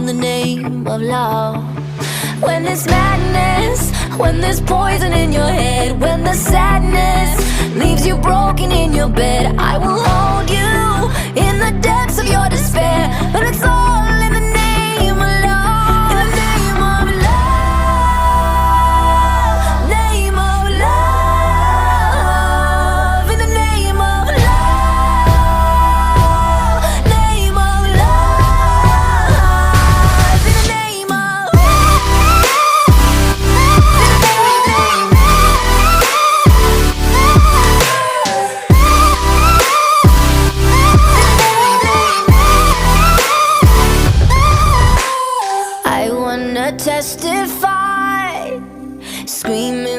in the name of love. When there's madness, when there's poison in your head, when the sadness leaves you broken in your bed, I will hold you in the depths of your despair. But it's all in the name of love. In the name of love. Name of love. In the name of love. Name of love. In the name of I wanna testify, screaming